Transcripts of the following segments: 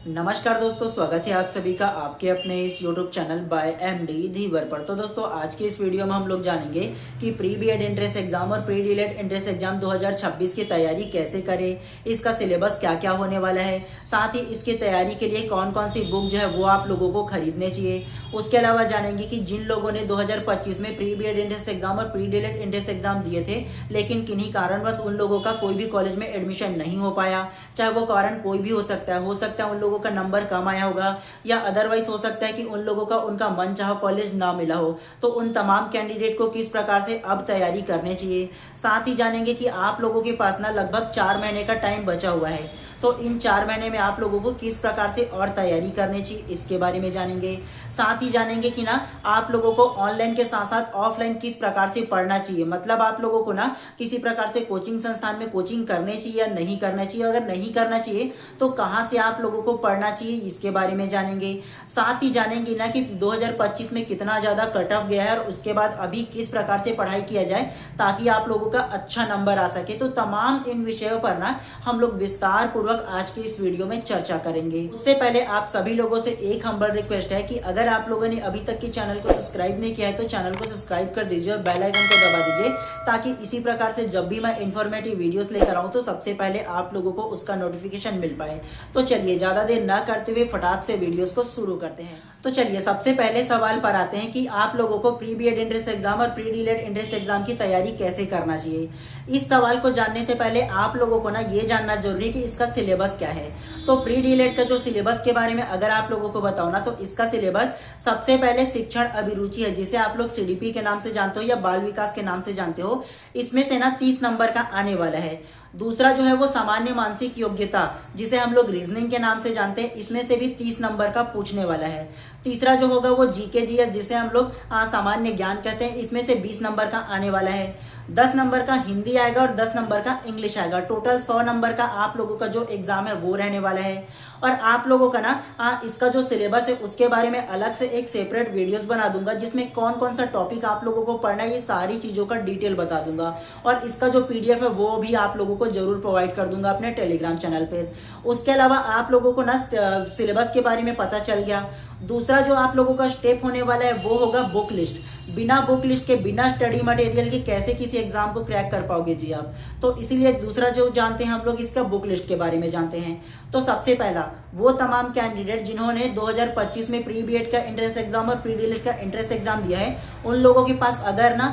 नमस्कार दोस्तों, स्वागत है आप सभी का आपके अपने इस YouTube चैनल बाय एमडी धीवर पर। तो दोस्तों, आज के इस वीडियो में हम लोग जानेंगे कि प्री बीएड एंट्रेंस एग्जाम और प्री डीएलएड एंट्रेंस एग्जाम 2026 की तैयारी कैसे करें, इसका सिलेबस क्या क्या होने वाला है, साथ ही इसकी तैयारी के लिए कौन कौन सी बुक जो है वो आप लोगों को खरीदने चाहिए। उसके अलावा जानेंगे कि जिन लोगों ने 2025 में प्री बीएड एंट्रेंस एग्जाम और प्री डीएलएड एंट्रेंस एग्जाम दिए थे, लेकिन किन्हीं कारणवश उन लोगों का कोई भी कॉलेज में एडमिशन नहीं हो पाया, चाहे वो कारण कोई भी हो सकता है उन लोगों का नंबर कम आया होगा, या अदरवाइज हो सकता है कि उन लोगों का उनका मनचाहा कॉलेज ना मिला हो। तो उन तमाम कैंडिडेट को किस प्रकार से अब तैयारी करनी चाहिए। साथ ही जानेंगे कि आप लोगों के पास ना लगभग 4 महीने का टाइम बचा हुआ है, तो इन 4 महीने में आप लोगों को किस प्रकार से और तैयारी करनी चाहिए, इसके बारे में जानेंगे। साथ ही जानेंगे कि ना आप लोगों को ऑनलाइन के साथ साथ ऑफलाइन किस प्रकार से पढ़ना चाहिए, मतलब आप लोगों को ना किसी प्रकार से कोचिंग संस्थान में कोचिंग करनी चाहिए या नहीं करना चाहिए। अगर नहीं करना चाहिए तो कहाँ से आप लोगों को पढ़ना चाहिए, इसके बारे में जानेंगे। साथ ही जानेंगे ना कि 2025 में कितना ज्यादा कट ऑफ गया है और उसके बाद अभी किस प्रकार से पढ़ाई किया जाए ताकि आप लोगों का अच्छा नंबर आ सके। तो तमाम इन विषयों पर ना हम लोग विस्तार पूर्वक आज के इस वीडियो में चर्चा करेंगे। उससे पहले आप सभी लोगों से एक हम्बल रिक्वेस्ट है कि अगर आप लोगों ने अभी तक के चैनल को सब्सक्राइब नहीं किया है तो चैनल को सब्सक्राइब कर दीजिए और बेल आइकन को दबा दीजिए, ताकि इसी प्रकार से जब भी मैं इन्फॉर्मेटिव वीडियोस लेकर आऊं तो सबसे पहले आप लोगों को उसका नोटिफिकेशन मिल पाए। तो चलिए ज्यादा देर न करते हुए फटाक से वीडियोस को शुरू करते हैं। तो चलिए सबसे पहले सवाल पर आते हैं कि आप लोगों को प्री बीएड एंट्रेंस एग्जाम और प्री डीएलएड एंट्रेंस एग्जाम की तैयारी कैसे करना चाहिए। इस सवाल को जानने से पहले आप लोगों को ना ये जानना जरूरी है कि इसका सिलेबस क्या है। तो प्री डीएलएड का जो सिलेबस के बारे में अगर आप लोगों को बताओ ना, तो इसका सिलेबस सबसे पहले शिक्षण अभिरुचि है, जिसे आप लोग सीडीपी के नाम से जानते हो या बाल विकास के नाम से जानते हो। इसमें से ना 30 नंबर का आने वाला है। दूसरा जो है वो सामान्य मानसिक योग्यता, जिसे हम लोग रीजनिंग के नाम से जानते हैं, इसमें से भी 30 नंबर का पूछने वाला है। तीसरा जो होगा वो जीके जीएस, जिसे हम लोग सामान्य ज्ञान कहते हैं, इसमें से 20 नंबर का आने वाला है। 10 नंबर का हिंदी आएगा और 10 नंबर का इंग्लिश आएगा। टोटल 100 नंबर का आप लोगों का जो एग्जाम है वो रहने वाला है। और आप लोगों का ना इसका जो सिलेबस है उसके बारे में अलग से एक सेपरेट वीडियोस बना दूंगा, जिसमें कौन कौन सा टॉपिक आप लोगों को पढ़ना है, ये सारी चीजों का डिटेल बता दूंगा। और इसका जो पीडीएफ है वो भी आप लोगों को जरूर प्रोवाइड कर दूंगा अपने टेलीग्राम चैनल पर। उसके अलावा आप लोगों को ना सिलेबस के बारे में पता चल गया। दूसरा जो आप लोगों का स्टेप होने वाला है वो होगा बुक लिस्ट। बिना बुक लिस्ट के, बिना स्टडी मटेरियल के कैसे किसी एग्जाम को क्रैक कर पाओगे जी आप। तो इसीलिए दूसरा जो जानते हैं हम लोग, इसका बुक लिस्ट के बारे में जानते हैं। तो सबसे पहला वो तमाम कैंडिडेट जिन्होंने 2025 में प्री बीएड का एंट्रेंस एग्जाम और प्री डीएलएड का एंट्रेंस एग्जाम दिया है, उन लोगों के पास अगर ना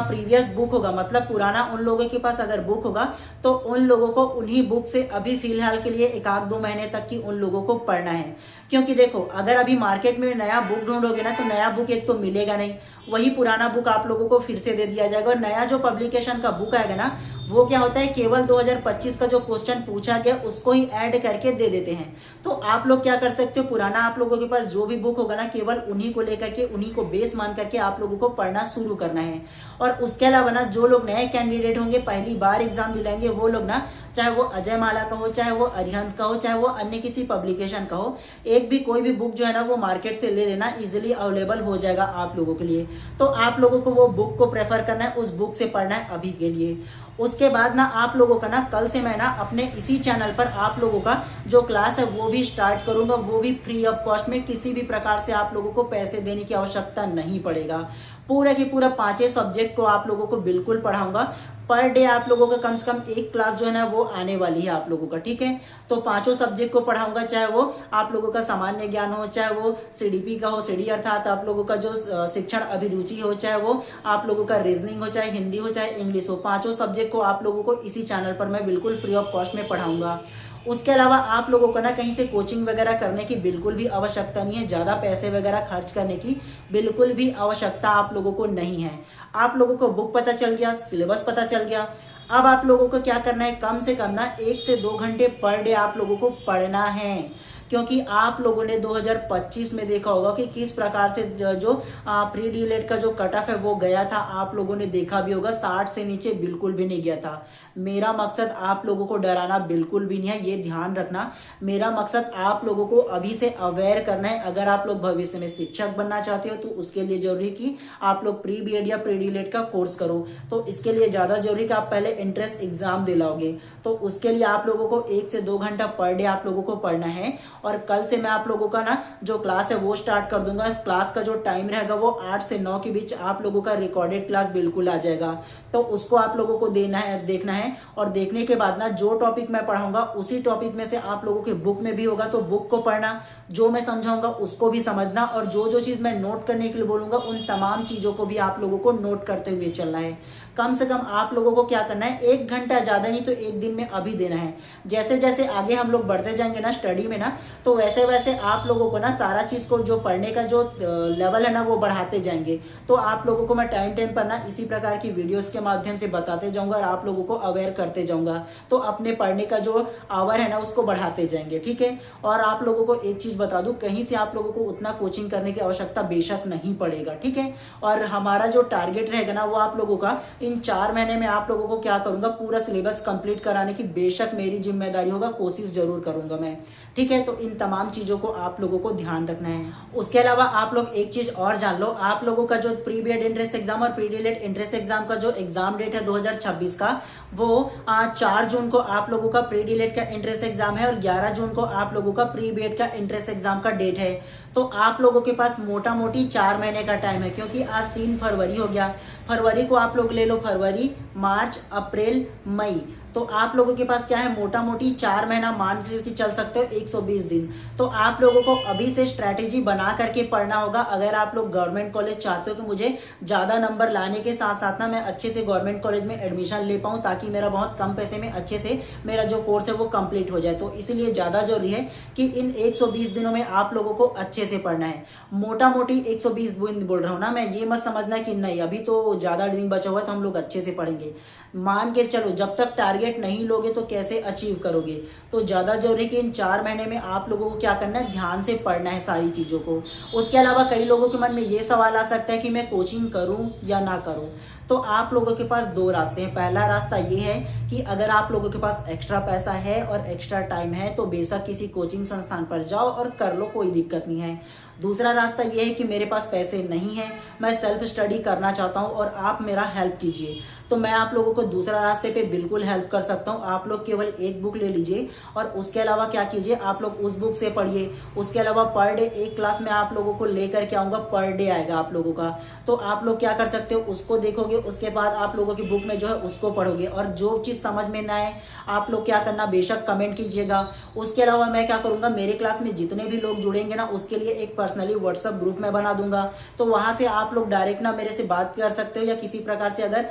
प्रीवियस बुक होगा, मतलब पुराना उन लोगों के पास अगर बुक होगा, तो उन लोगों को उन्हीं बुक से अभी फिलहाल के लिए 1-2 महीने तक की उन लोगों को पढ़ना है। क्योंकि देखो, अगर अभी मार्केट में नया बुक ढूंढोगे ना, तो नया बुक एक तो मिलेगा नहीं, वही पुराना बुक आप लोगों को फिर से दे दिया जाएगा। और नया जो पब्लिकेशन का बुक आएगा ना, वो क्या होता है, केवल 2025 का जो क्वेश्चन पूछा गया उसको ही ऐड करके दे देते हैं। तो आप लोग क्या कर सकते हो, पुराना आप लोगों के पास जो भी बुक होगा ना, केवल उन्हीं को लेकर के, उन्हीं को बेस मान करके आप लोगों को पढ़ना शुरू करना है। और उसके अलावा ना जो लोग नए कैंडिडेट होंगे, पहली बार एग्जाम दिलाएंगे, वो लोग ना, चाहे वो अजय माला का हो, चाहे वो अरिहंत का हो, चाहे वो अन्य किसी पब्लिकेशन का हो, एक भी कोई भी बुक जो है ना वो मार्केट से ले लेना, इजिली अवेलेबल हो जाएगा आप लोगों के लिए। तो आप लोगों को वो बुक को प्रेफर करना है, उस बुक से पढ़ना है अभी के लिए। उसके बाद ना आप लोगों का ना कल से मैं ना अपने इसी चैनल पर आप लोगों का जो क्लास है वो भी स्टार्ट करूंगा, वो भी फ्री ऑफ कॉस्ट में। किसी भी प्रकार से आप लोगों को पैसे देने की आवश्यकता नहीं पड़ेगा। पूरा की पूरा 5 सब्जेक्ट को आप लोगों को बिल्कुल पढ़ाऊंगा। पर डे आप लोगों का कम से कम एक क्लास जो है ना वो आने वाली है आप लोगों का, ठीक है। तो 5 सब्जेक्ट को पढ़ाऊंगा, चाहे वो आप लोगों का सामान्य ज्ञान हो, चाहे वो सीडीपी का हो, सीडी अर्थात आप लोगों का जो शिक्षण अभिरुचि हो, चाहे वो आप लोगों का रीजनिंग हो, चाहे हिंदी हो, चाहे इंग्लिश हो, 5 सब्जेक्ट को आप लोगों को इसी चैनल पर मैं बिल्कुल फ्री ऑफ कॉस्ट में पढ़ाऊंगा। उसके अलावा आप लोगों को ना कहीं से कोचिंग वगैरह करने की बिल्कुल भी आवश्यकता नहीं है, ज्यादा पैसे वगैरह खर्च करने की बिल्कुल भी आवश्यकता आप लोगों को नहीं है। आप लोगों को बुक पता चल गया, सिलेबस पता चल गया। अब आप लोगों को क्या करना है, कम से कम ना 1 से 2 घंटे पर डे आप लोगों को पढ़ना है। क्योंकि आप लोगों ने 2025 में देखा होगा कि किस प्रकार से जो प्री डीएलएड का जो कट ऑफ है वो गया था, आप लोगों ने देखा भी होगा, 60 से नीचे बिल्कुल भी नहीं गया था। मेरा मकसद आप लोगों को डराना बिल्कुल भी नहीं है, ये ध्यान रखना। मेरा मकसद आप लोगों को अभी से अवेयर करना है। अगर आप लोग भविष्य में शिक्षक बनना चाहते हो तो उसके लिए जरूरी कि आप लोग प्री बीएड या प्री डीएलएड का कोर्स करो। तो इसके लिए ज्यादा जरूरी कि आप पहले एंट्रेंस एग्जाम दिलाओगे। तो उसके लिए आप लोगों को 1 से 2 घंटा पर डे आप लोगों को पढ़ना है। और कल से मैं आप लोगों का ना जो क्लास है वो स्टार्ट कर दूंगा। इस क्लास का जो टाइम रहेगा वो 8 से 9 के बीच आप लोगों का रिकॉर्डेड क्लास बिल्कुल आ जाएगा। तो उसको आप लोगों को देखना है और देखने के बाद ना जो टॉपिक मैं पढ़ाऊंगा उसी टॉपिक में से आप लोगों के बुक में भी होगा, तो बुक को पढ़ना, जो मैं समझाऊंगा उसको भी समझना, और जो जो चीज मैं नोट करने के लिए बोलूंगा उन तमाम चीजों को भी आप लोगों को नोट करते हुए चलना है। कम से कम आप लोगों को क्या करना है, 1 घंटा ज्यादा नहीं तो एक दिन में अभी देना है। जैसे जैसे आगे हम लोग बढ़ते जाएंगे ना स्टडी में ना, तो वैसे वैसे आप लोगों को ना सारा चीज को जो पढ़ने का जो लेवल है ना वो बढ़ाते जाएंगे। तो आप लोगों को मैं टाइम टाइम पर ना इसी प्रकार की वीडियोस के माध्यम से बताते जाऊंगा और आप लोगों को अवेयर करते जाऊंगा। तो अपने पढ़ने का जो आवर है ना उसको बढ़ाते जाएंगे, ठीक है। और आप लोगों को एक चीज बता दूं, कहीं से आप लोगों को उतना कोचिंग करने की आवश्यकता बेशक नहीं पड़ेगा, ठीक है। और हमारा जो टारगेट रहेगा ना वो आप लोगों का इन 4 महीने में आप लोगों को क्या करूंगा, पूरा सिलेबस कंप्लीट कराने की बेशक मेरी जिम्मेदारी होगा, कोशिश जरूर करूंगा मैं, ठीक है। तो इन तमाम चीजों को आप लोगों को ध्यान रखना है। उसके अलावा आप लोग एक चीज और जान लो, आप लोगों का जो प्री बीएड एंट्रेंस एग्जाम और प्री डीएलएड एंट्रेंस एग्जाम का जो एग्जाम डेट है 2026 का, वो 4 जून को आप लोगों का प्री डीएलएड का एंट्रेंस एग्जाम है और 11 जून को आप लोगों का प्री बीएड का एंट्रेंस एग्जाम का डेट है। तो आप लोगों के पास मोटा मोटी 4 महीने का टाइम है, क्योंकि आज 3 फरवरी हो गया। फरवरी को आप लोग ले लो, फरवरी, मार्च, अप्रैल, मई, तो आप लोगों के पास क्या है, मोटा मोटी 4 महीना मान के चल सकते हो, 120 दिन। तो आप लोगों को अभी से स्ट्रैटेजी बना करके पढ़ना होगा। अगर आप लोग गवर्नमेंट कॉलेज चाहते हो कि मुझे ज्यादा नंबर लाने के साथ साथ ना मैं अच्छे से गवर्नमेंट कॉलेज में एडमिशन ले पाऊं, ताकि मेरा बहुत कम पैसे में अच्छे से मेरा जो कोर्स है वो कंप्लीट हो जाए, तो इसलिए ज्यादा जरूरी है कि इन 120 दिनों में आप लोगों को अच्छे से पढ़ना है। मोटा मोटी 120 दिन बोल रहा हूँ ना मैं, ये मत समझना कि नहीं अभी तो ज्यादा दिन बचा हुआ है तो हम लोग अच्छे से पढ़ेंगे। मान के चलो, जब तक टारगेट नहीं लोगे तो कैसे अचीव करोगे। तो ज्यादा जरूरी कि इन 4 महीने में आप लोगों को क्या करना है, ध्यान से पढ़ना है सारी चीजों को। उसके अलावा कई लोगों के मन में ये सवाल आ सकता है कि मैं कोचिंग करूं या ना करूं। तो आप लोगों के पास 2 रास्ते हैं। पहला रास्ता ये है कि अगर आप लोगों के पास एक्स्ट्रा पैसा है और एक्स्ट्रा टाइम है तो बेशक किसी कोचिंग संस्थान पर जाओ और कर लो, कोई दिक्कत नहीं है। दूसरा रास्ता ये है कि मेरे पास पैसे नहीं है, मैं सेल्फ स्टडी करना चाहता हूं और आप मेरा हेल्प कीजिए, तो मैं आप लोगों को दूसरा रास्ते पे बिल्कुल हेल्प कर सकता हूं। आप लोग केवल एक बुक ले लीजिए और उसके अलावा क्या कीजिए, आप लोग उस बुक से पढ़िए। उसके अलावा पर डे एक क्लास में आप लोगों को लेकर के आऊंगा, पर डे आएगा आप लोगों का। तो आप लोग क्या कर सकते हो, उसको देखोगे, उसके बाद आप लोगों की बुक में जो है उसको पढ़ोगे, और जो चीज समझ में ना आए आप लोग क्या करना, बेशक कमेंट कीजिएगा। उसके अलावा मैं क्या करूंगा, मेरे क्लास में जितने भी लोग जुड़ेंगे ना उसके लिए एक पर्सनली व्हाट्सएप ग्रुप में बना दूंगा, तो वहां से आप लोग डायरेक्ट ना मेरे से बात कर सकते हो, या किसी प्रकार से अगर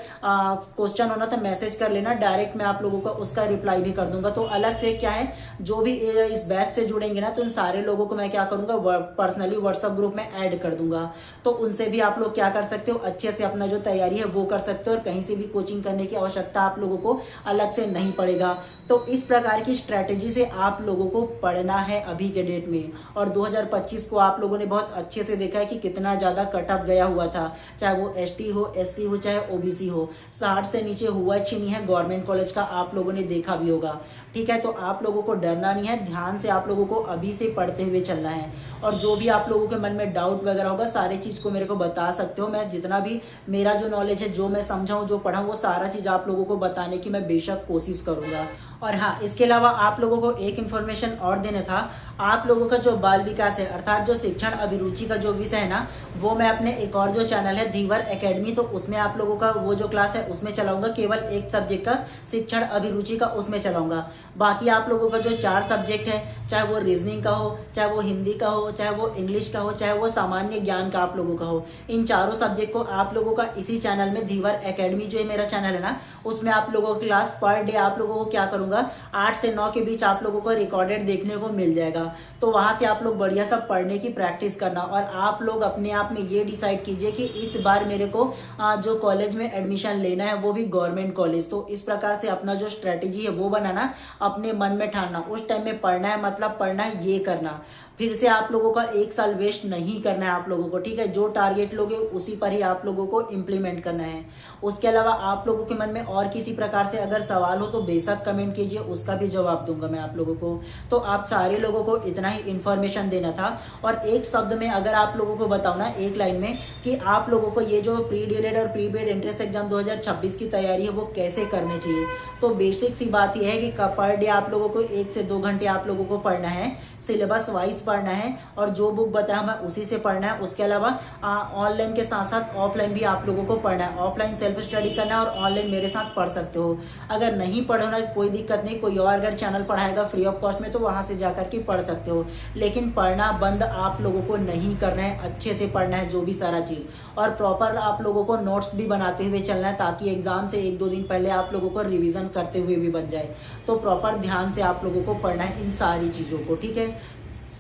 क्वेश्चन होना तो मैसेज कर लेना, डायरेक्ट मैं आप लोगों का उसका रिप्लाई भी कर दूंगा। तो अलग से क्या है, जो भी इस बैच से जुड़ेंगे ना तो इन सारे लोगों को मैं क्या करूंगा, पर्सनली व्हाट्सएप ग्रुप में ऐड कर दूंगा। तो उनसे भी आप लोग क्या कर सकते हो, अच्छे से अपना जो तैयारी है वो कर सकते हो, और कहीं से भी कोचिंग करने की आवश्यकता आप लोगों को अलग से नहीं पड़ेगा। तो इस प्रकार की स्ट्रेटेजी से आप लोगों को पढ़ना है अभी के डेट में। और 2025 को आप लोगों ने बहुत अच्छे से देखा है कि कितना ज्यादा कट ऑफ गया हुआ था, चाहे वो एसटी हो, एससी हो, चाहे ओबीसी हो, 60 से नीचे हुआ ही नहीं है गवर्नमेंट कॉलेज का, आप लोगों ने देखा भी होगा, ठीक है। तो आप लोगों को डरना नहीं है, ध्यान से आप लोगों को अभी से पढ़ते हुए चलना है। और जो भी आप लोगों के मन में डाउट वगैरह होगा सारी चीज को मेरे को बता सकते हो। मैं जितना भी मेरा जो नॉलेज है, जो मैं समझाऊं, जो पढ़ाऊं, वो सारा चीज आप लोगों को बताने की मैं बेशक कोशिश करूंगा। और हाँ, इसके अलावा आप लोगों को एक इन्फॉर्मेशन और देना था। आप लोगों का जो बाल विकास है, अर्थात जो शिक्षण अभिरुचि का जो विषय है ना, वो मैं अपने एक और जो चैनल है धीवर एकेडमी, तो उसमें आप लोगों का वो जो क्लास है उसमें चलाऊंगा। केवल एक सब्जेक्ट का, शिक्षण अभिरुचि का, उसमें चलाऊंगा। बाकी आप लोगों का जो 4 सब्जेक्ट है, चाहे वो रीजनिंग का हो, चाहे वो हिंदी का हो, चाहे वो इंग्लिश का हो, चाहे वो सामान्य ज्ञान का आप लोगों का हो, इन चारों सब्जेक्ट को आप लोगों का इसी चैनल में धीवर एकेडमी जो है मेरा चैनल है ना, उसमें आप लोगों की क्लास पर डे आप लोगों को क्या करूंगा, 8 से 9 के बीच आप लोगों को रिकॉर्डेड देखने को मिल जाएगा। तो वहां से आप लोग बढ़िया सब पढ़ने की प्रैक्टिस करना। और आप लोग अपने आप में ये डिसाइड कीजिए कि इस बार मेरे को जो कॉलेज में एडमिशन लेना है वो भी गवर्नमेंट कॉलेज। तो इस प्रकार से अपना जो स्ट्रेटेजी है वो बनाना, अपने मन में ठानना, उस टाइम में पढ़ना है, मतलब पढ़ना है, ये करना। फिर से आप लोगों का 1 साल वेस्ट नहीं करना है आप लोगों को, ठीक है। जो टारगेट लोगे उसी पर ही आप लोगों को इम्प्लीमेंट करना है। उसके अलावा आप लोगों के मन में और किसी प्रकार से अगर सवाल हो तो बेशक कमेंट कीजिए, उसका भी जवाब दूंगा मैं आप लोगों को। तो आप सारे लोगों को इतना ही इन्फॉर्मेशन देना था। और एक शब्द में अगर आप लोगों को बताऊँ ना, एक लाइन में, कि आप लोगों को ये जो प्री डीएलएड और प्री बीएड एंट्रेंस एग्जाम 2026 की तैयारी है वो कैसे करनी चाहिए। तो बेसिक सी बात यह है कि पर डे आप लोगों को 1 से 2 घंटे आप लोगों को पढ़ना है, सिलेबस वाइज पढ़ना है, और जो बुक बताया हमें उसी से पढ़ना है। उसके अलावा ऑनलाइन के साथ साथ ऑफलाइन भी आप लोगों को पढ़ना है। ऑफलाइन सेल्फ स्टडी करना है और ऑनलाइन मेरे साथ पढ़ सकते हो। अगर नहीं पढ़ना कोई दिक्कत नहीं, कोई और अगर चैनल पढ़ाएगा फ्री ऑफ कॉस्ट में तो वहां से जाकर के पढ़ सकते हो। लेकिन पढ़ना बंद आप लोगों को नहीं करना है, अच्छे से पढ़ना है जो भी सारा चीज, और प्रॉपर आप लोगों को नोट्स भी बनाते हुए चलना है, ताकि एग्जाम से 1-2 दिन पहले आप लोगों को रिवीजन करते हुए भी बन जाए। तो प्रॉपर ध्यान से आप लोगों को पढ़ना है इन सारी चीजों को, ठीक है।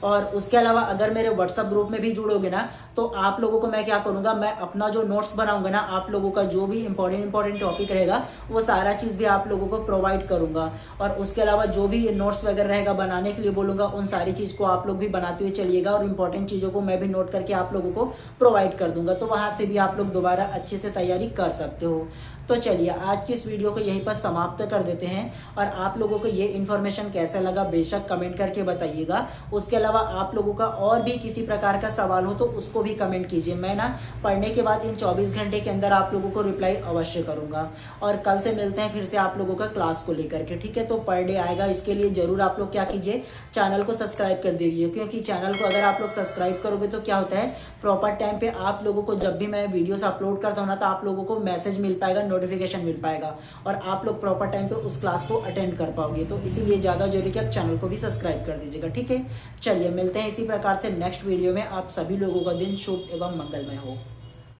और उसके अलावा अगर मेरे व्हाट्सएप ग्रुप में भी जुड़ोगे ना, तो आप लोगों को मैं क्या करूंगा, मैं अपना जो नोट्स बनाऊंगा ना, आप लोगों का जो भी इंपॉर्टेंट टॉपिक रहेगा वो सारा चीज भी आप लोगों को प्रोवाइड करूंगा। और उसके अलावा जो भी नोट्स वगैरह रहेगा बनाने के लिए बोलूंगा, उन सारी चीज को आप लोग भी बनाते हुए चलिएगा, और इंपॉर्टेंट चीजों को मैं भी नोट करके आप लोगों को प्रोवाइड कर दूंगा। तो वहां से भी आप लोग दोबारा अच्छे से तैयारी कर सकते हो। तो चलिए आज की इस वीडियो को यहीं पर समाप्त कर देते हैं। और आप लोगों को ये इन्फॉर्मेशन कैसा लगा बेशक कमेंट करके बताइएगा। उसके अलावा आप लोगों का और भी किसी प्रकार का सवाल हो तो उसको भी कमेंट कीजिए। मैं ना पढ़ने के बाद इन 24 घंटे के अंदर आप लोगों को रिप्लाई अवश्य करूंगा। और कल से मिलते हैं फिर से आप लोगों का क्लास को लेकर के, ठीक है। तो पर डे आएगा, इसके लिए जरूर आप लोग क्या कीजिए, चैनल को सब्सक्राइब कर दीजिए। क्योंकि चैनल को अगर आप लोग सब्सक्राइब करोगे तो क्या होता है, प्रॉपर टाइम पे आप लोगों को जब भी मैं वीडियोस अपलोड करता हूँ ना, तो आप लोगों को मैसेज मिल पाएगा, नोटिफिकेशन मिल पाएगा, और आप लोग प्रॉपर टाइम पे उस क्लास को अटेंड कर पाओगे। तो इसीलिए ज्यादा जरूरी कि आप चैनल को भी सब्सक्राइब कर दीजिएगा, ठीक है। चलिए मिलते हैं इसी प्रकार से नेक्स्ट वीडियो में। आप सभी लोगों का दिन शुभ एवं मंगलमय हो।